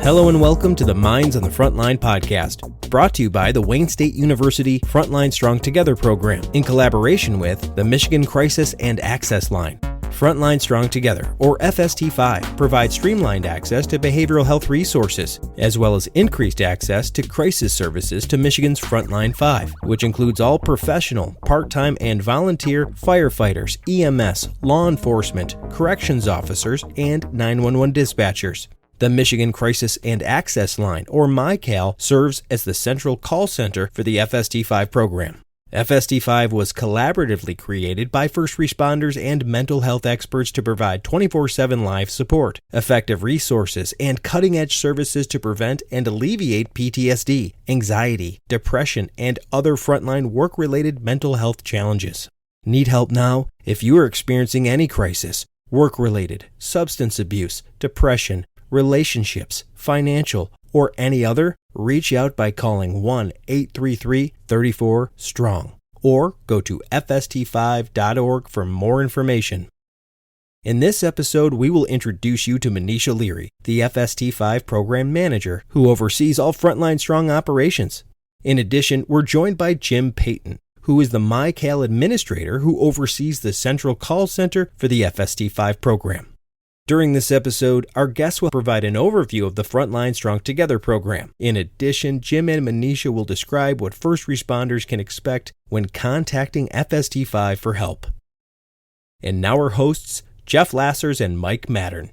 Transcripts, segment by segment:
Hello and welcome to the Minds on the Frontline Podcast, brought to you by the Wayne State University Frontline Strong Together program in collaboration with the Michigan Crisis and Access Line. Frontline Strong Together, or FST5, provides streamlined access to behavioral health resources, as well as increased access to crisis services to Michigan's Frontline 5, which includes all professional, part-time, and volunteer firefighters, EMS, law enforcement, corrections officers, and 911 dispatchers. The Michigan Crisis and Access Line, or MiCAL, serves as the central call center for the FST5 program. FST5 was collaboratively created by first responders and mental health experts to provide 24/7 live support, effective resources, and cutting-edge services to prevent and alleviate PTSD, anxiety, depression, and other frontline work-related mental health challenges. Need help now? If you are experiencing any crisis, work-related, substance abuse, depression, relationships, financial, or any other, reach out by calling 1-833-34-STRONG or go to fst5.org for more information. In this episode, we will introduce you to Manisha Leary, the FST5 Program Manager, who oversees all Frontline Strong operations. In addition, we're joined by Jim Peyton, who is the MiCAL Administrator who oversees the central call center for the FST5 program. During this episode, our guests will provide an overview of the Frontline Strong Together program. In addition, Jim and Manisha will describe what first responders can expect when contacting FST5 for help. And now our hosts, Jeff Lassers and Mike Mattern.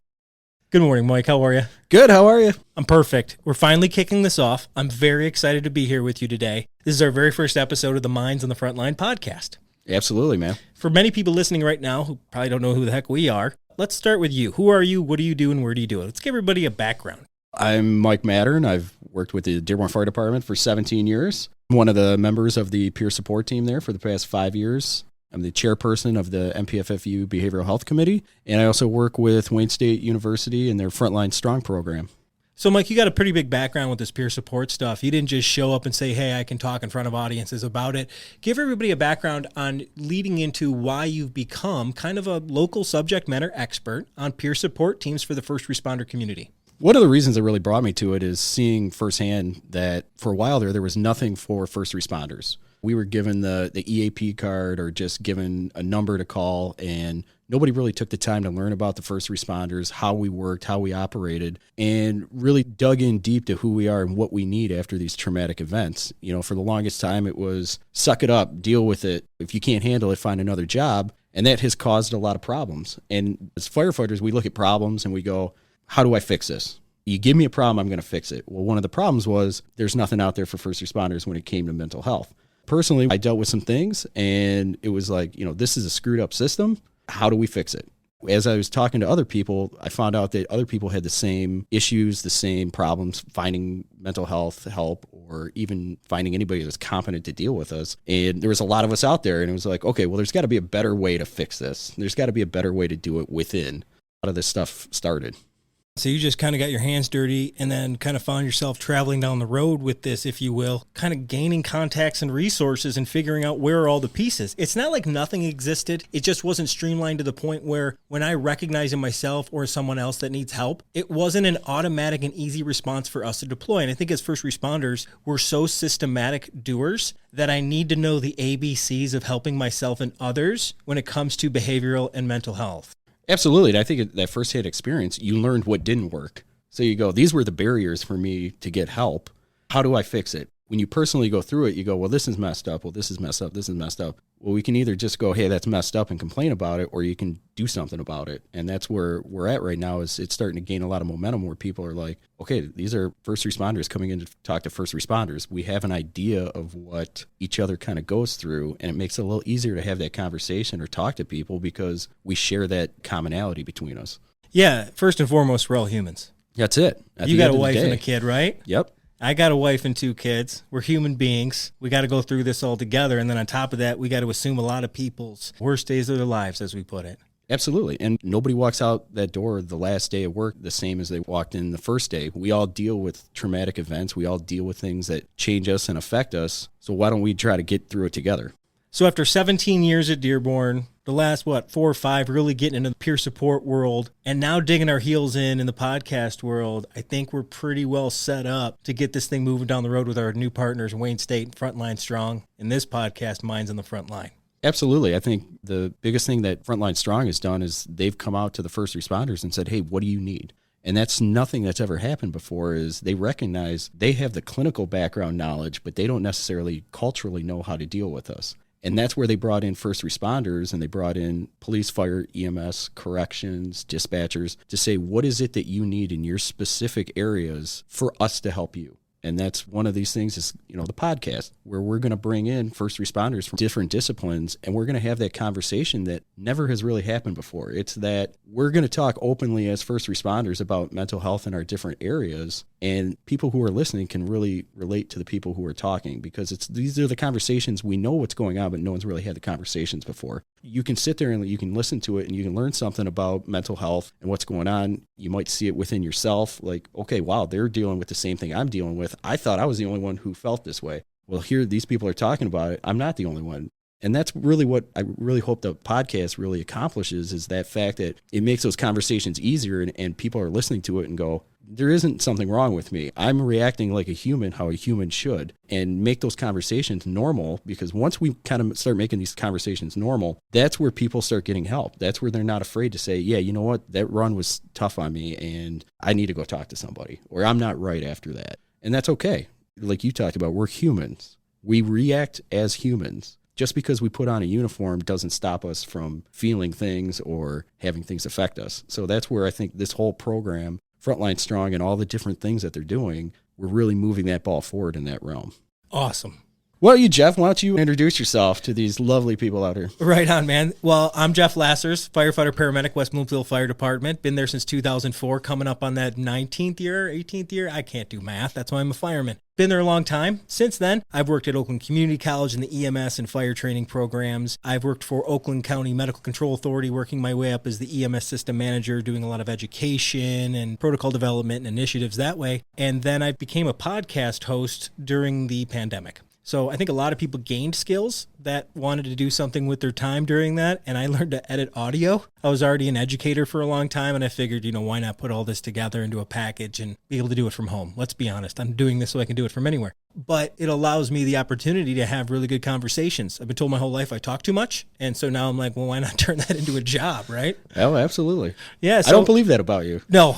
Good morning, Mike. How are you? Good. How are you? I'm perfect. We're finally kicking this off. I'm very excited to be here with you today. This is our very first episode of the Minds on the Frontline podcast. Absolutely, man. For many people listening right now who probably don't know who the heck we are, let's start with you. Who are you? What do you do? And where do you do it? Let's give everybody a background. I'm Mike Mattern. I've worked with the Dearborn Fire Department for 17 years. I'm one of the members of the peer support team there for the past 5 years. I'm the chairperson of the MPFFU Behavioral Health Committee, and I also work with Wayne State University and their Frontline Strong program. So, Mike, you got a pretty big background with this peer support stuff. You didn't just show up and say, hey, I can talk in front of audiences about it. Give everybody a background on leading into why you've become kind of a local subject matter expert on peer support teams for the first responder community. One of the reasons that really brought me to it is seeing firsthand that for a while there was nothing for first responders. We were given the EAP card or just given a number to call, and nobody really took the time to learn about the first responders, how we worked, how we operated, and really dug in deep to who we are and what we need after these traumatic events. You know, for the longest time, it was suck it up, deal with it. If you can't handle it, find another job. And that has caused a lot of problems. And as firefighters, we look at problems and we go, how do I fix this? You give me a problem, I'm going to fix it. Well, one of the problems was there's nothing out there for first responders when it came to mental health. Personally, I dealt with some things and it was like, you know, this is a screwed up system. How do we fix it? As I was talking to other people, I found out that other people had the same issues, the same problems finding mental health help or even finding anybody that's competent to deal with us. And there was a lot of us out there and it was like, okay, well, there's got to be a better way to fix this. There's got to be a better way to do it within. A lot of this stuff started. So you just kind of got your hands dirty and then kind of found yourself traveling down the road with this, if you will, kind of gaining contacts and resources and figuring out where are all the pieces. It's not like nothing existed. It just wasn't streamlined to the point where when I recognize in myself or someone else that needs help, it wasn't an automatic and easy response for us to deploy. And I think as first responders, we're so systematic doers that I need to know the ABCs of helping myself and others when it comes to behavioral and mental health. Absolutely. And I think that firsthand experience, you learned what didn't work. So you go, these were the barriers for me to get help. How do I fix it? When you personally go through it, you go, well, this is messed up. Well, this is messed up. This is messed up. Well, we can either just go, hey, that's messed up and complain about it, or you can do something about it. And that's where we're at right now is it's starting to gain a lot of momentum where people are like, okay, these are first responders coming in to talk to first responders. We have an idea of what each other kind of goes through, and it makes it a little easier to have that conversation or talk to people because we share that commonality between us. Yeah, first and foremost, we're all humans. That's it. You got a wife and a kid, right? Yep. I got a wife and 2 kids. We're human beings. We got to go through this all together. And then on top of that, we got to assume a lot of people's worst days of their lives, as we put it. Absolutely. And nobody walks out that door the last day of work the same as they walked in the first day. We all deal with traumatic events. We all deal with things that change us and affect us. So why don't we try to get through it together? So after 17 years at Dearborn, the last, 4 or 5, really getting into the peer support world, and now digging our heels in the podcast world, I think we're pretty well set up to get this thing moving down the road with our new partners, Wayne State and Frontline Strong, and this podcast, Minds on the Front Line. Absolutely. I think the biggest thing that Frontline Strong has done is they've come out to the first responders and said, hey, what do you need? And that's nothing that's ever happened before. Is they recognize they have the clinical background knowledge, but they don't necessarily culturally know how to deal with us. And that's where they brought in first responders, and they brought in police, fire, EMS, corrections, dispatchers to say, what is it that you need in your specific areas for us to help you? And that's one of these things is, the podcast, where we're going to bring in first responders from different disciplines, and we're going to have that conversation that never has really happened before. It's that we're going to talk openly as first responders about mental health in our different areas, and people who are listening can really relate to the people who are talking, because these are the conversations. We know what's going on, but no one's really had the conversations before. You can sit there and you can listen to it, and you can learn something about mental health and what's going on. You might see it within yourself, like, okay, wow, they're dealing with the same thing I'm dealing with. I thought I was the only one who felt this way. Well, here these people are talking about it. I'm not the only one. And that's really what I really hope the podcast really accomplishes, is that fact that it makes those conversations easier, and people are listening to it and go, there isn't something wrong with me. I'm reacting like a human, how a human should, and make those conversations normal, because once we kind of start making these conversations normal, that's where people start getting help. That's where they're not afraid to say, yeah, you know what, that run was tough on me and I need to go talk to somebody, or I'm not right after that. And that's okay. Like you talked about, we're humans. We react as humans. Just because we put on a uniform doesn't stop us from feeling things or having things affect us. So that's where I think this whole program, Frontline Strong, and all the different things that they're doing, we're really moving that ball forward in that realm. Awesome. Well, Jeff, why don't you introduce yourself to these lovely people out here? Right on, man. Well, I'm Jeff Lassers, firefighter, paramedic, West Bloomfield Fire Department. Been there since 2004, coming up on that 19th year, 18th year. I can't do math. That's why I'm a fireman. Been there a long time. Since then, I've worked at Oakland Community College in the EMS and fire training programs. I've worked for Oakland County Medical Control Authority, working my way up as the EMS system manager, doing a lot of education and protocol development and initiatives that way. And then I became a podcast host during the pandemic. So I think a lot of people gained skills that wanted to do something with their time during that, and I learned to edit audio. I was already an educator for a long time, and I figured, why not put all this together into a package and be able to do it from home? Let's be honest. I'm doing this so I can do it from anywhere. But it allows me the opportunity to have really good conversations. I've been told my whole life I talk too much, and so now I'm like, well, why not turn that into a job, right? Oh, absolutely. Yeah. I don't believe that about you. No,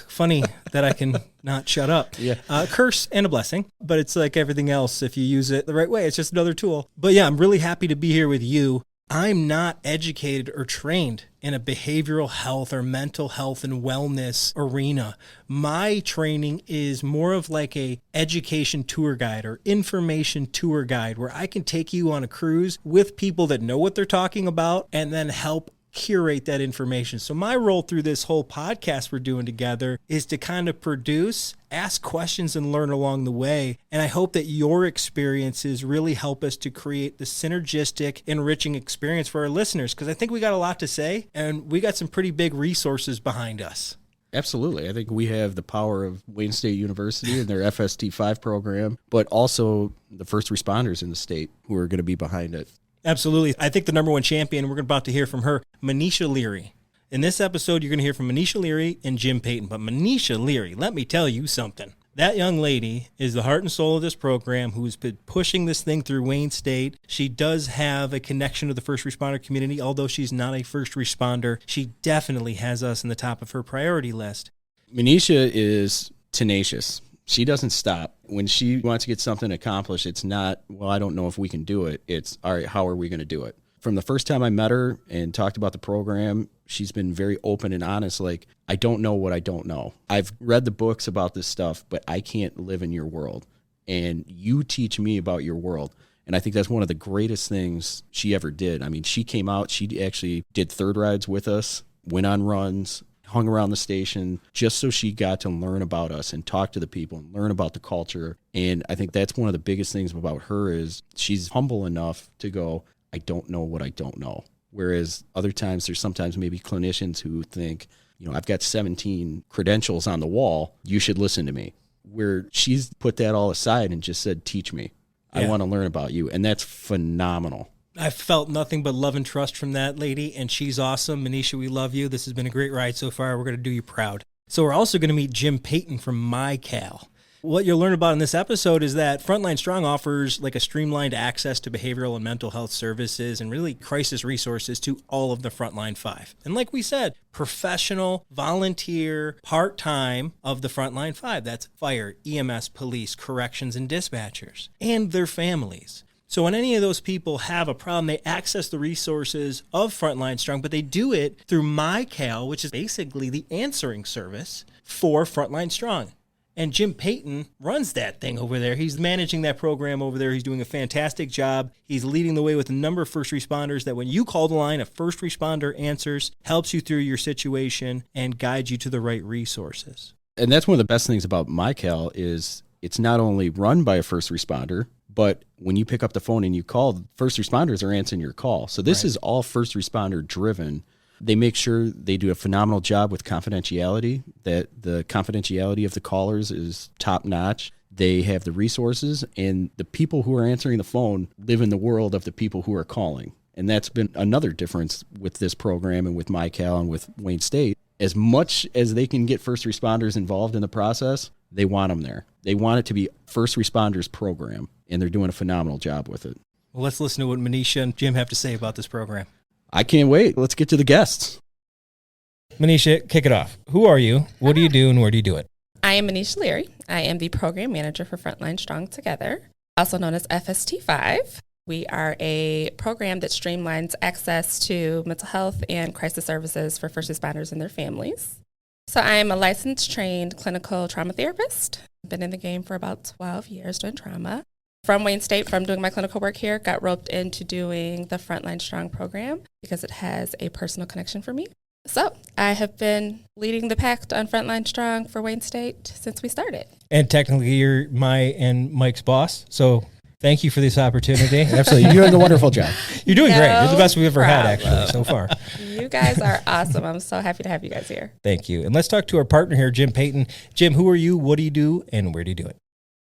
funny that I can not shut up. Yeah. Curse and a blessing, but it's like everything else. If you use it the right way, it's just another tool. But yeah, I'm really happy to be here with you. I'm not educated or trained in a behavioral health or mental health and wellness arena. My training is more of like a education tour guide or information tour guide, where I can take you on a cruise with people that know what they're talking about and then help curate that information. So my role through this whole podcast we're doing together is to kind of produce, ask questions, and learn along the way. And I hope that your experiences really help us to create the synergistic, enriching experience for our listeners, because I think we got a lot to say, and we got some pretty big resources behind us. Absolutely. I think we have the power of Wayne State University and their FST5 program, but also the first responders in the state who are going to be behind it. Absolutely. I think the number one champion, we're about to hear from her, Manisha Leary. In this episode, you're going to hear from Manisha Leary and Jim Peyton. But Manisha Leary, let me tell you something. That young lady is the heart and soul of this program, who's been pushing this thing through Wayne State. She does have a connection to the first responder community. Although she's not a first responder, she definitely has us in the top of her priority list. Manisha is tenacious. She doesn't stop. When she wants to get something accomplished, it's not, well, I don't know if we can do it. It's, all right, how are we going to do it? From the first time I met her and talked about the program, she's been very open and honest. Like, I don't know what I don't know. I've read the books about this stuff, but I can't live in your world. And you teach me about your world. And I think that's one of the greatest things she ever did. I mean, she came out, she actually did third rides with us, went on runs, hung around the station, just so she got to learn about us and talk to the people and learn about the culture. And I think that's one of the biggest things about her is she's humble enough to go, I don't know what I don't know. Whereas other times, there's sometimes maybe clinicians who think, I've got 17 credentials on the wall, you should listen to me. Where she's put that all aside and just said, teach me. I want to learn about you. And that's phenomenal. I've felt nothing but love and trust from that lady, and she's awesome. Manisha, we love you. This has been a great ride so far. We're going to do you proud. So we're also going to meet Jim Peyton from MiCAL. What you'll learn about in this episode is that Frontline Strong offers like a streamlined access to behavioral and mental health services and really crisis resources to all of the Frontline 5. And like we said, professional, volunteer, part-time of the Frontline 5. That's fire, EMS, police, corrections, and dispatchers, and their families. So when any of those people have a problem, they access the resources of Frontline Strong, but they do it through MiCAL, which is basically the answering service for Frontline Strong. And Jim Peyton runs that thing over there. He's managing that program over there. He's doing a fantastic job. He's leading the way with a number of first responders that when you call the line, a first responder answers, helps you through your situation, and guides you to the right resources. And that's one of the best things about MiCAL is it's not only run by a first responder, but when you pick up the phone and you call, first responders are answering your call. So this is all first responder driven. They make sure they do a phenomenal job with confidentiality, that the confidentiality of the callers is top notch. They have the resources, and the people who are answering the phone live in the world of the people who are calling. And that's been another difference with this program and with MiCAL and with Wayne State. As much as they can get first responders involved in the process, they want them there. They want it to be first responders program, and they're doing a phenomenal job with it. Well, let's listen to what Manisha and Jim have to say about this program. I can't wait. Let's get to the guests. Manisha, kick it off. Who are you? What do you do, and where do you do it? I am Manisha Leary. I am the Program Manager for Frontline Strong Together, also known as FST5. We are a program that streamlines access to mental health and crisis services for first responders and their families. So I am a licensed, trained clinical trauma therapist. I've been in the game for about 12 years doing trauma. From Wayne State, from doing my clinical work here, got roped into doing the Frontline Strong program because it has a personal connection for me. So I have been leading the pack on Frontline Strong for Wayne State since we started. And technically, you're my and Mike's boss, so thank you for this opportunity. Absolutely. You're doing a wonderful job. You're doing great. You're the best we've ever had, problem. actually, so far. You guys are awesome. I'm so happy to have you guys here. Thank you. And let's talk to our partner here, Jim Peyton. Jim, who are you? What do you do? And where do you do it?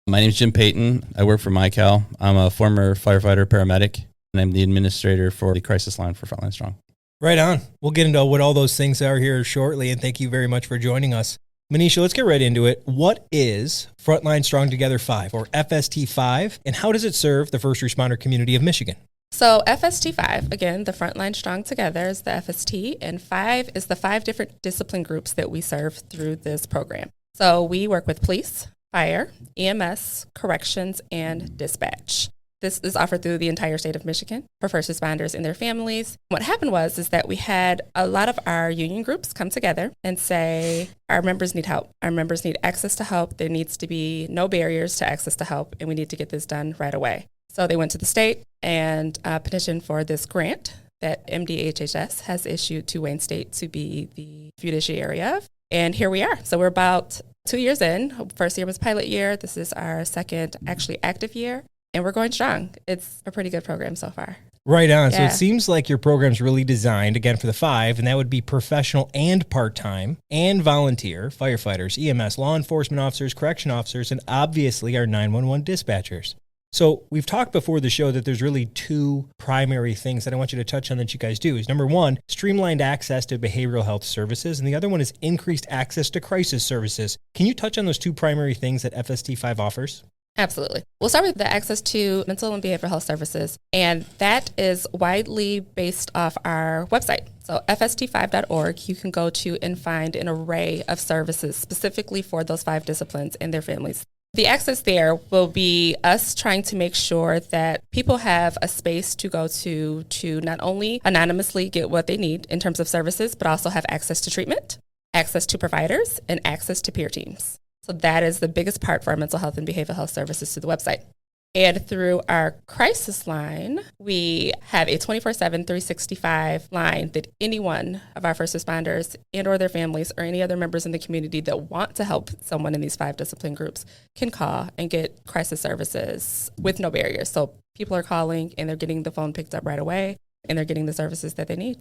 My name is Jim Peyton. I work for MiCAL. I'm a former firefighter paramedic, and I'm the administrator for the crisis line for Frontline Strong. Right on. We'll get into what all those things are here shortly, and thank you very much for joining us. Manisha, let's get right into it. What is Frontline Strong Together 5, or FST5, and how does it serve the first responder community of Michigan? So FST5, again, the Frontline Strong Together is the FST, and 5 is the 5 different discipline groups that we serve through this program. So we work with police, fire, EMS, corrections, and dispatch. This is offered through the entire state of Michigan for first responders and their families. What happened is that we had a lot of our union groups come together and say, our members need help. Our members need access to help. There needs to be no barriers to access to help, and we need to get this done right away. So they went to the state and petitioned for this grant that MDHHS has issued to Wayne State to be the fiduciary of. And here we are. So we're about 2 years in. First year was pilot year. This is our second actually active year, and we're going strong. It's a pretty good program so far. Right on. Yeah. So it seems like your program's really designed, again, for the 5, and that would be professional and part-time and volunteer, firefighters, EMS, law enforcement officers, correction officers, and obviously our 911 dispatchers. So we've talked before the show that there's really 2 primary things that I want you to touch on that you guys do. Is number 1, streamlined access to behavioral health services, and the other one is increased access to crisis services. Can you touch on those 2 primary things that FST5 offers? Absolutely. We'll start with the access to mental and behavioral health services, and that is widely based off our website. So FST5.org, you can go to and find an array of services specifically for those 5 disciplines and their families. The access there will be us trying to make sure that people have a space to go to not only anonymously get what they need in terms of services, but also have access to treatment, access to providers, and access to peer teams. So that is the biggest part for our mental health and behavioral health services through the website. And through our crisis line, we have a 24/7, 365 line that any one of our first responders and or their families or any other members in the community that want to help someone in these 5 discipline groups can call and get crisis services with no barriers. So people are calling and they're getting the phone picked up right away and they're getting the services that they need.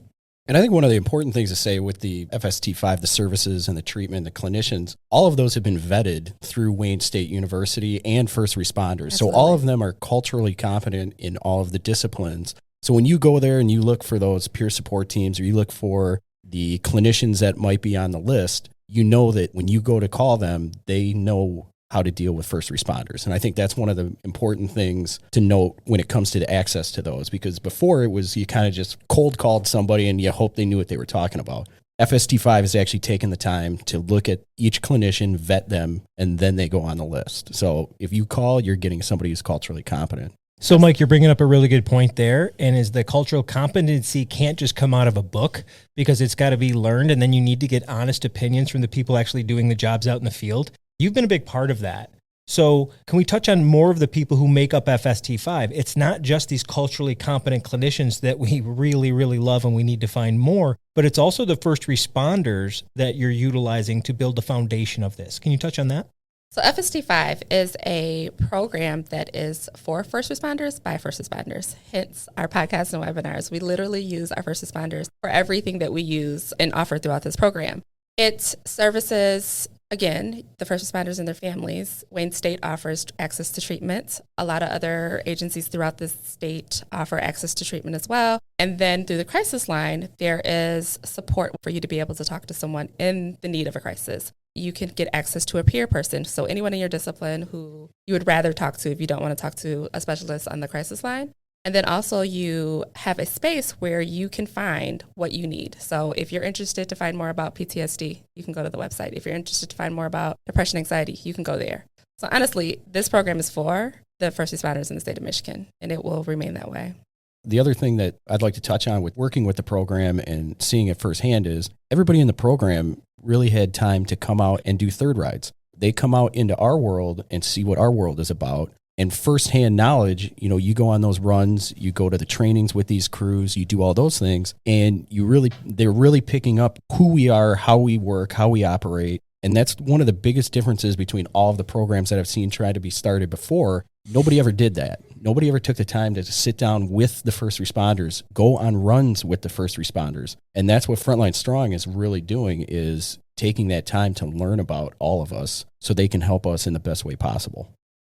And I think one of the important things to say with the FST5, the services and the treatment, the clinicians, all of those have been vetted through Wayne State University and first responders. Absolutely. So all of them are culturally competent in all of the disciplines. So when you go there and you look for those peer support teams, or you look for the clinicians that might be on the list, you know that when you go to call them, they know how to deal with first responders. And I think that's one of the important things to note when it comes to the access to those, because before it was you kind of just cold called somebody and you hope they knew what they were talking about. FST5 has actually taken the time to look at each clinician, vet them, and then they go on the list. So if you call, you're getting somebody who's culturally competent. So, Mike, you're bringing up a really good point there, and is the cultural competency can't just come out of a book, because it's got to be learned, and then you need to get honest opinions from the people actually doing the jobs out in the field. You've been a big part of that. So can we touch on more of the people who make up FST5? It's not just these culturally competent clinicians that we really, really love and we need to find more, but it's also the first responders that you're utilizing to build the foundation of this. Can you touch on that? So FST5 is a program that is for first responders by first responders, hence our podcasts and webinars. We literally use our first responders for everything that we use and offer throughout this program. It services, again, the first responders and their families. Wayne State offers access to treatment. A lot of other agencies throughout the state offer access to treatment as well. And then through the crisis line, there is support for you to be able to talk to someone in the need of a crisis. You can get access to a peer person. So anyone in your discipline who you would rather talk to if you don't want to talk to a specialist on the crisis line. And then also you have a space where you can find what you need. So if you're interested to find more about PTSD, you can go to the website. If you're interested to find more about depression, anxiety, you can go there. So honestly, this program is for the first responders in the state of Michigan, and it will remain that way. The other thing that I'd like to touch on with working with the program and seeing it firsthand is everybody in the program really had time to come out and do third rides. They come out into our world and see what our world is about. And firsthand knowledge, you go on those runs, you go to the trainings with these crews, you do all those things, and they're really picking up who we are, how we work, how we operate. And that's one of the biggest differences between all of the programs that I've seen try to be started before. Nobody ever did that. Nobody ever took the time to sit down with the first responders, go on runs with the first responders. And that's what Frontline Strong is really doing, is taking that time to learn about all of us so they can help us in the best way possible.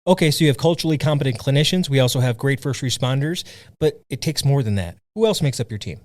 Okay, so you have culturally competent clinicians. We also have great first responders, but it takes more than that. Who else makes up your team?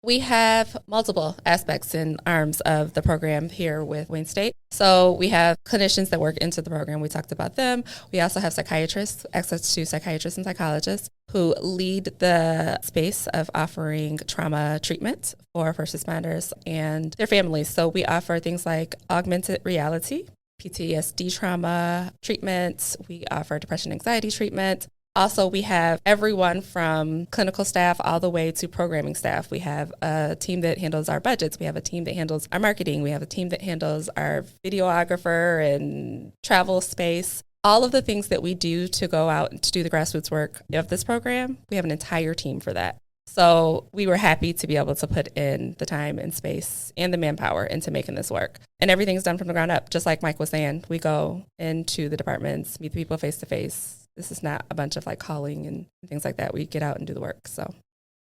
We have multiple aspects and arms of the program here with Wayne State. So we have clinicians that work into the program. We talked about them. We also have psychiatrists, access to psychiatrists and psychologists who lead the space of offering trauma treatment for first responders and their families. So we offer things like augmented reality, PTSD trauma treatment. We offer depression, anxiety treatment. Also, we have everyone from clinical staff all the way to programming staff. We have a team that handles our budgets. We have a team that handles our marketing. We have a team that handles our videographer and travel space. All of the things that we do to go out and to do the grassroots work of this program, we have an entire team for that. So we were happy to be able to put in the time and space and the manpower into making this work. And everything's done from the ground up. Just like Mike was saying, we go into the departments, meet the people face to face. This is not a bunch of calling and things like that. We get out and do the work. So,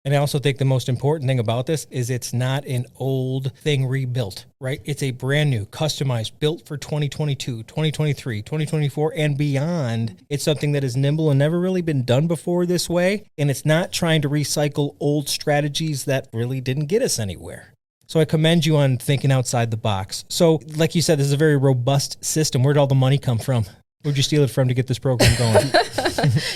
and I also think the most important thing about this is it's not an old thing rebuilt, right? It's a brand new, customized, built for 2022, 2023, 2024, and beyond. It's something that is nimble and never really been done before this way. And it's not trying to recycle old strategies that really didn't get us anywhere. So I commend you on thinking outside the box. So like you said, this is a very robust system. Where'd all the money come from? Where'd you steal it from to get this program going?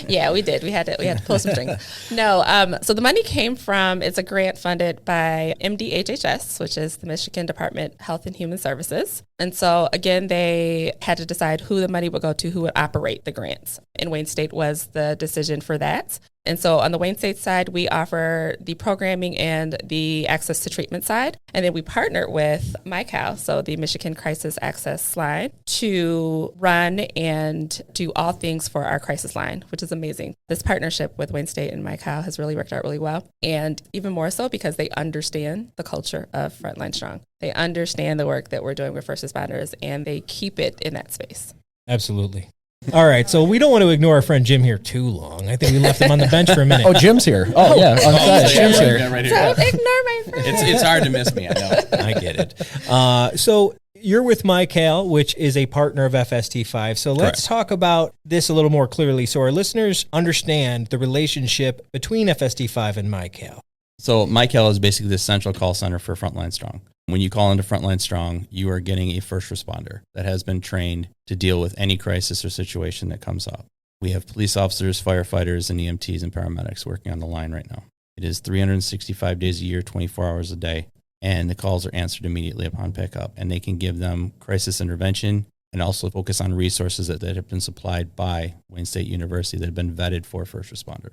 Yeah, we did. We had to pull some strings. No, so the money came from, it's a grant funded by MDHHS, which is the Michigan Department of Health and Human Services. And so again, they had to decide who the money would go to, who would operate the grants. And Wayne State was the decision for that. And so on the Wayne State side, we offer the programming and the access to treatment side. And then we partnered with MiCAL, so the Michigan Crisis Access Line, to run and do all things for our crisis line, which is amazing. This partnership with Wayne State and MiCAL has really worked out really well. And even more so because they understand the culture of Frontline Strong. They understand the work that we're doing with first responders, and they keep it in that space. Absolutely. All right, so we don't want to ignore our friend Jim here too long. I think we left him on the bench for a minute. Oh, Jim's here. Oh, yeah. Jim's here. Right here. Don't ignore my friend. It's hard to miss me, I know. I get it. So You're with MiCAL, which is a partner of FST5. So let's talk about this a little more clearly so our listeners understand the relationship between FST5 and MiCAL. So MiCAL is basically the central call center for Frontline Strong. When you call into Frontline Strong, you are getting a first responder that has been trained to deal with any crisis or situation that comes up. We have police officers, firefighters, and EMTs and paramedics working on the line right now. It is 365 days a year, 24 hours a day, and the calls are answered immediately upon pickup, and they can give them crisis intervention and also focus on resources that have been supplied by Wayne State University that have been vetted for first responders.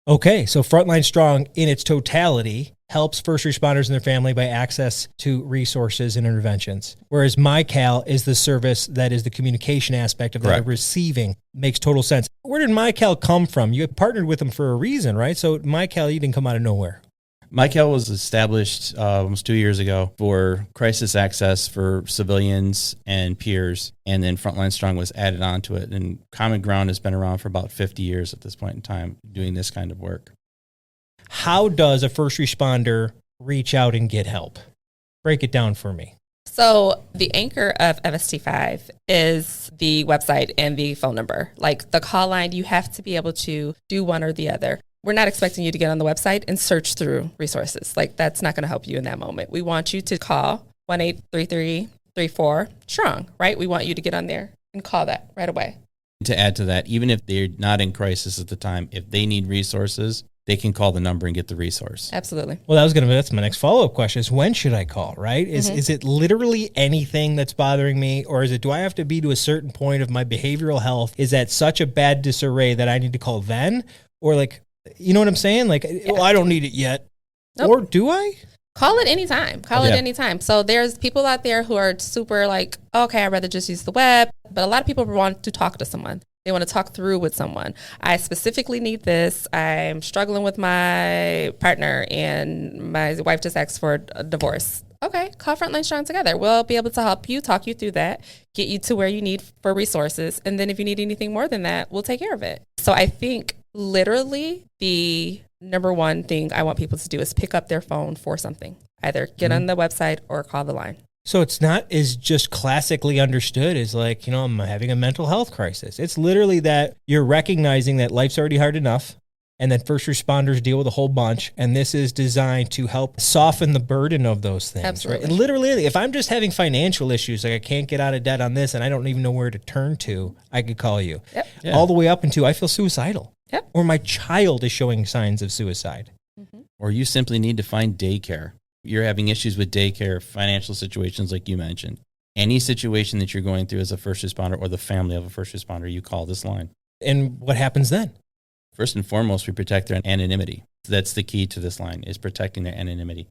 Okay, so Frontline Strong in its totality helps first responders and their family by access to resources and interventions, whereas MiCAL is the service that is the communication aspect of that receiving. Makes total sense. Where did MiCAL come from? You partnered with them for a reason, right? So MiCAL, you didn't come out of nowhere. MiCAL was established almost 2 years ago for crisis access for civilians and peers, and then Frontline Strong was added onto it. And Common Ground has been around for about 50 years at this point in time doing this kind of work. How does a first responder reach out and get help? Break it down for me. So the anchor of FST5 is the website and the phone number. Like the call line, you have to be able to do one or the other. We're not expecting you to get on the website and search through resources. Like that's not going to help you in that moment. We want you to call 1-833-34-STRONG, right? We want you to get on there and call that right away. To add to that, even if they're not in crisis at the time, if they need resources, they can call the number and get the resource. Absolutely. Well, that's my next follow-up question is when should I call, right? Is it literally anything that's bothering me, or do I have to be to a certain point of my behavioral health? Is that such a bad disarray that I need to call then? Or you know what I'm saying? Well, I don't need it yet. Nope. Or do I? Call it anytime. Call it anytime. So there's people out there who are super okay, I'd rather just use the web. But a lot of people want to talk to someone. They want to talk through with someone. I specifically need this. I'm struggling with my partner and my wife just asked for a divorce. Okay, call Frontline Strong Together. We'll be able to help you, talk you through that, get you to where you need for resources. And then if you need anything more than that, we'll take care of it. So I think literally the number one thing I want people to do is pick up their phone for something. Either get on the website or call the line. So it's not as just classically understood as I'm having a mental health crisis. It's literally that you're recognizing that life's already hard enough and that first responders deal with a whole bunch. And this is designed to help soften the burden of those things. Absolutely. Right? And literally, if I'm just having financial issues, I can't get out of debt on this and I don't even know where to turn to, I could call you. Yep. Yeah. All the way up into I feel suicidal. Yep. Or my child is showing signs of suicide. Mm-hmm. Or you simply need to find daycare. You're having issues with daycare, financial situations like you mentioned. Any situation that you're going through as a first responder or the family of a first responder, you call this line. And what happens then? First and foremost, we protect their anonymity. That's the key to this line, is protecting their anonymity.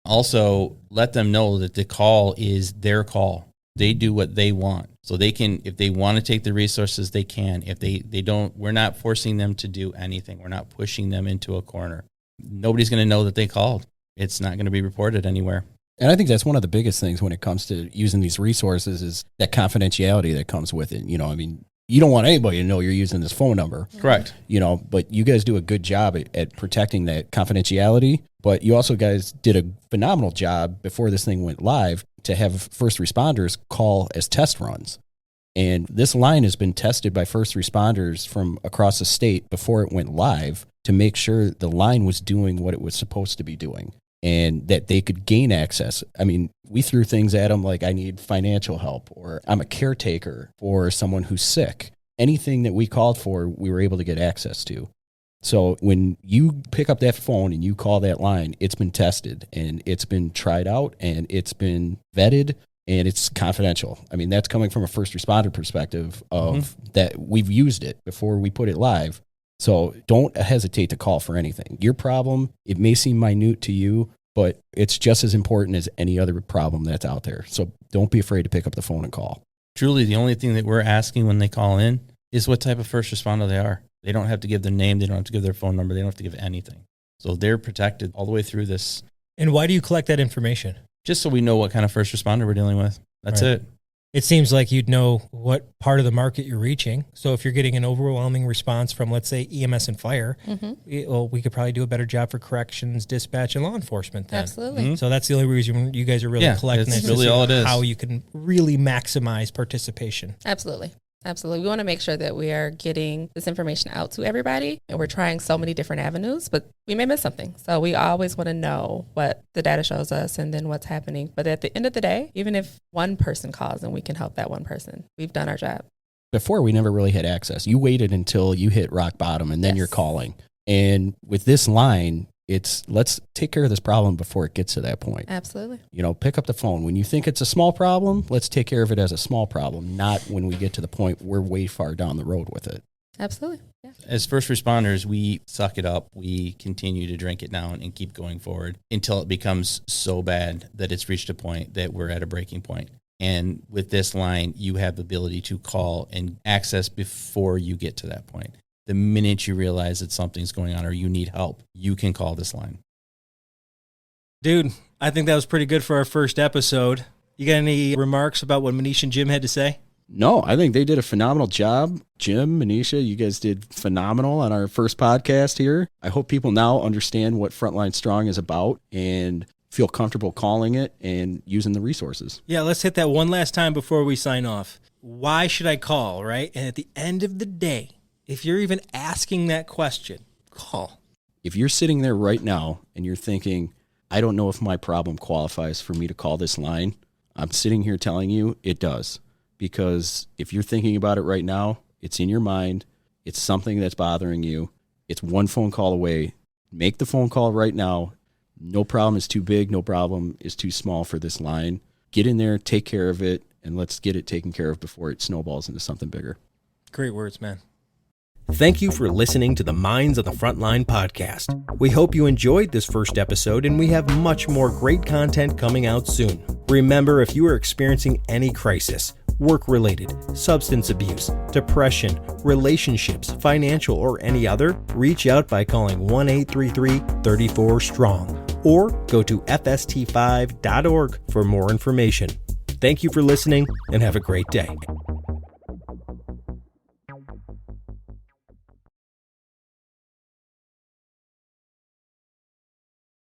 Also, let them know that the call is their call. They do what they want. So they can, if they want to take the resources, they can. If they don't, we're not forcing them to do anything. We're not pushing them into a corner. Nobody's going to know that they called. It's not going to be reported anywhere. And I think that's one of the biggest things when it comes to using these resources is that confidentiality that comes with it. You don't want anybody to know you're using this phone number. Correct. But you guys do a good job at protecting that confidentiality. But you also guys did a phenomenal job before this thing went live to have first responders call as test runs. And this line has been tested by first responders from across the state before it went live to make sure the line was doing what it was supposed to be doing and that they could gain access. I mean, we threw things at them like I need financial help or I'm a caretaker for someone who's sick. Anything that we called for, we were able to get access to. So when you pick up that phone and you call that line, it's been tested and it's been tried out and it's been vetted and it's confidential. I mean, that's coming from a first responder perspective of that we've used it before we put it live. So don't hesitate to call for anything. Your problem, it may seem minute to you, but it's just as important as any other problem that's out there. So don't be afraid to pick up the phone and call. Truly, the only thing that we're asking when they call in is what type of first responder they are. They don't have to give their name. They don't have to give their phone number. They don't have to give anything. So they're protected all the way through this. And why do you collect that information? Just so we know what kind of first responder we're dealing with. That's right. it. it seems like you'd know what part of the market you're reaching. So if you're getting an overwhelming response from, let's say, EMS and fire, we could probably do a better job for corrections, dispatch, and law enforcement then. Absolutely. So that's the only reason you guys are really collecting that's this. really all it is. How you can really maximize participation. Absolutely. We want to make sure that we are getting this information out to everybody, and we're trying so many different avenues, but we may miss something. So we always want to know what the data shows us and then what's happening. But at the end of the day, even if one person calls and we can help that one person, we've done our job. Before, we never really had access. You waited until you hit rock bottom and then you're calling. And with this line, it's let's take care of this problem before it gets to that point. Absolutely. Pick up the phone. When you think it's a small problem, let's take care of it as a small problem, not when we get to the point we're way far down the road with it. Absolutely. Yeah. As first responders, we suck it up. We continue to drink it down and keep going forward until it becomes so bad that it's reached a point that we're at a breaking point. And with this line, you have the ability to call and access before you get to that point. The minute you realize that something's going on or you need help, you can call this line. Dude, I think that was pretty good for our first episode. You got any remarks about what Manisha and Jim had to say? No, I think they did a phenomenal job. Jim, Manisha, you guys did phenomenal on our first podcast here. I hope people now understand what Frontline Strong is about and feel comfortable calling it and using the resources. Yeah, let's hit that one last time before we sign off. Why should I call, right? And at the end of the day, if you're even asking that question, call. If you're sitting there right now and you're thinking, I don't know if my problem qualifies for me to call this line, I'm sitting here telling you it does. Because if you're thinking about it right now, it's in your mind, it's something that's bothering you, it's one phone call away. Make the phone call right now. No problem is too big, no problem is too small for this line. Get in there, take care of it, and let's get it taken care of before it snowballs into something bigger. Great words, man. Thank you for listening to the Minds on the Frontline podcast. We hope you enjoyed this first episode, and we have much more great content coming out soon. Remember, if you are experiencing any crisis, work-related, substance abuse, depression, relationships, financial, or any other, reach out by calling 1-833-34-STRONG or go to FST5.org for more information. Thank you for listening, and have a great day.